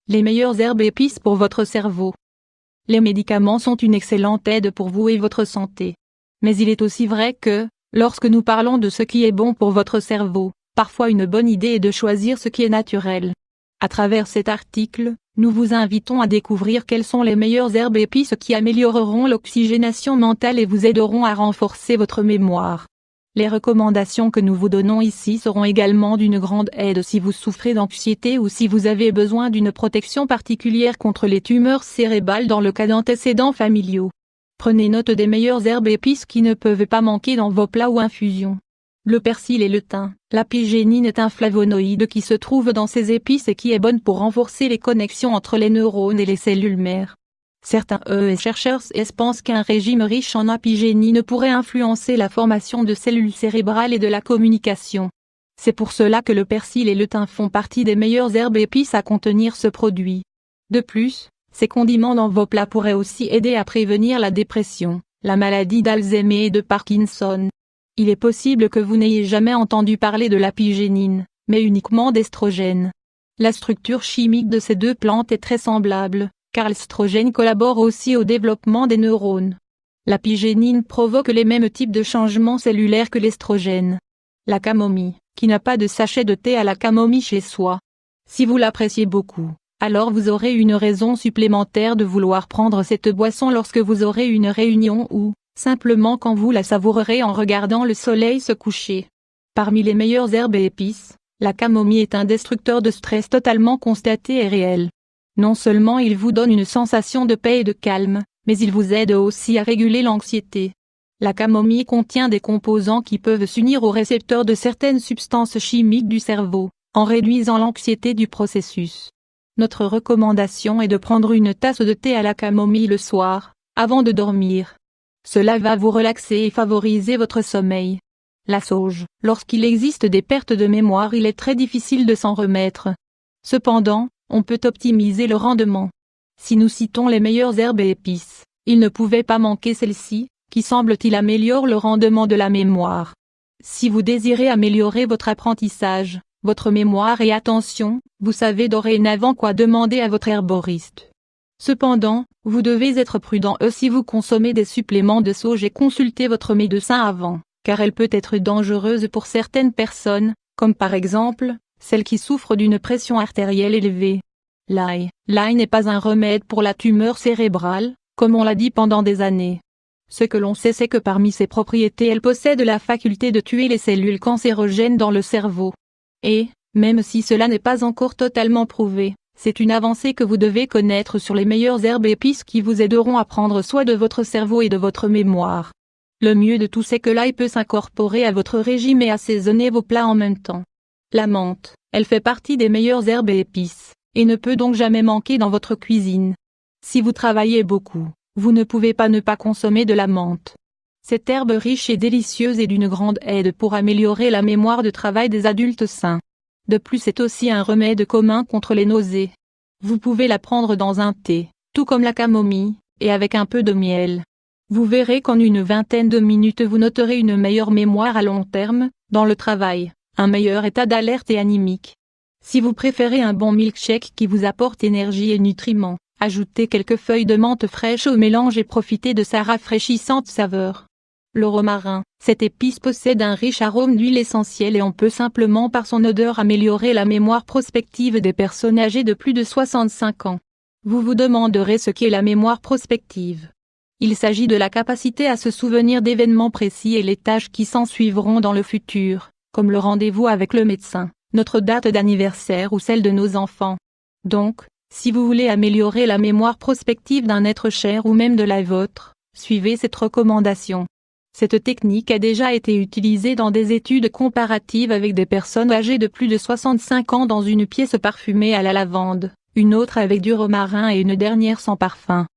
Les meilleures herbes et épices pour votre cerveau. Les médicaments sont une excellente aide pour vous et votre santé. Mais il est aussi vrai que, lorsque nous parlons de ce qui est bon pour votre cerveau, parfois une bonne idée est de choisir ce qui est naturel. À travers cet article, nous vous invitons à découvrir quelles sont les meilleures herbes et épices qui amélioreront l'oxygénation mentale et vous aideront à renforcer votre mémoire. Les recommandations que nous vous donnons ici seront également d'une grande aide si vous souffrez d'anxiété ou si vous avez besoin d'une protection particulière contre les tumeurs cérébrales dans le cas d'antécédents familiaux. Prenez note des meilleures herbes et épices qui ne peuvent pas manquer dans vos plats ou infusions. Le persil et le thym. L'apigénine est un flavonoïde qui se trouve dans ces épices et qui est bonne pour renforcer les connexions entre les neurones et les cellules mères. Certains chercheurs pensent qu'un régime riche en apigénine pourrait influencer la formation de cellules cérébrales et de la communication. C'est pour cela que le persil et le thym font partie des meilleures herbes et épices à contenir ce produit. De plus, ces condiments dans vos plats pourraient aussi aider à prévenir la dépression, la maladie d'Alzheimer et de Parkinson. Il est possible que vous n'ayez jamais entendu parler de l'apigénine, mais uniquement d'estrogène. La structure chimique de ces deux plantes est très semblable, car l'estrogène collabore aussi au développement des neurones. L'apigénine provoque les mêmes types de changements cellulaires que l'estrogène. La camomille, qui n'a pas de sachet de thé à la camomille chez soi. Si vous l'appréciez beaucoup, alors vous aurez une raison supplémentaire de vouloir prendre cette boisson lorsque vous aurez une réunion ou, simplement quand vous la savourerez en regardant le soleil se coucher. Parmi les meilleures herbes et épices, la camomille est un destructeur de stress totalement constaté et réel. Non seulement il vous donne une sensation de paix et de calme, mais il vous aide aussi à réguler l'anxiété. La camomille contient des composants qui peuvent s'unir aux récepteurs de certaines substances chimiques du cerveau, en réduisant l'anxiété du processus. Notre recommandation est de prendre une tasse de thé à la camomille le soir, avant de dormir. Cela va vous relaxer et favoriser votre sommeil. La sauge. Lorsqu'il existe des pertes de mémoire, il est très difficile de s'en remettre. Cependant, on peut optimiser le rendement. Si nous citons les meilleures herbes et épices, il ne pouvait pas manquer celle-ci, qui semble-t-il améliore le rendement de la mémoire. Si vous désirez améliorer votre apprentissage, votre mémoire et attention, vous savez dorénavant quoi demander à votre herboriste. Cependant, vous devez être prudent si vous consommez des suppléments de sauge et consultez votre médecin avant, car elle peut être dangereuse pour certaines personnes, comme par exemple, celles qui souffrent d'une pression artérielle élevée. L'ail n'est pas un remède pour la tumeur cérébrale, comme on l'a dit pendant des années. Ce que l'on sait c'est que parmi ses propriétés elle possède la faculté de tuer les cellules cancérogènes dans le cerveau. Et, même si cela n'est pas encore totalement prouvé, c'est une avancée que vous devez connaître sur les meilleures herbes et épices qui vous aideront à prendre soin de votre cerveau et de votre mémoire. Le mieux de tout c'est que l'ail peut s'incorporer à votre régime et assaisonner vos plats en même temps. La menthe, elle fait partie des meilleures herbes et épices, et ne peut donc jamais manquer dans votre cuisine. Si vous travaillez beaucoup, vous ne pouvez pas ne pas consommer de la menthe. Cette herbe riche et délicieuse est d'une grande aide pour améliorer la mémoire de travail des adultes sains. De plus c'est aussi un remède commun contre les nausées. Vous pouvez la prendre dans un thé, tout comme la camomille, et avec un peu de miel. Vous verrez qu'en une vingtaine de minutes vous noterez une meilleure mémoire à long terme, dans le travail, un meilleur état d'alerte et anémique. Si vous préférez un bon milkshake qui vous apporte énergie et nutriments, ajoutez quelques feuilles de menthe fraîche au mélange et profitez de sa rafraîchissante saveur. Le romarin, cette épice possède un riche arôme d'huile essentielle et on peut simplement par son odeur améliorer la mémoire prospective des personnes âgées de plus de 65 ans. Vous vous demanderez ce qu'est la mémoire prospective. Il s'agit de la capacité à se souvenir d'événements précis et les tâches qui s'ensuivront dans le futur, comme le rendez-vous avec le médecin, notre date d'anniversaire ou celle de nos enfants. Donc, si vous voulez améliorer la mémoire prospective d'un être cher ou même de la vôtre, suivez cette recommandation. Cette technique a déjà été utilisée dans des études comparatives avec des personnes âgées de plus de 65 ans dans une pièce parfumée à la lavande, une autre avec du romarin et une dernière sans parfum.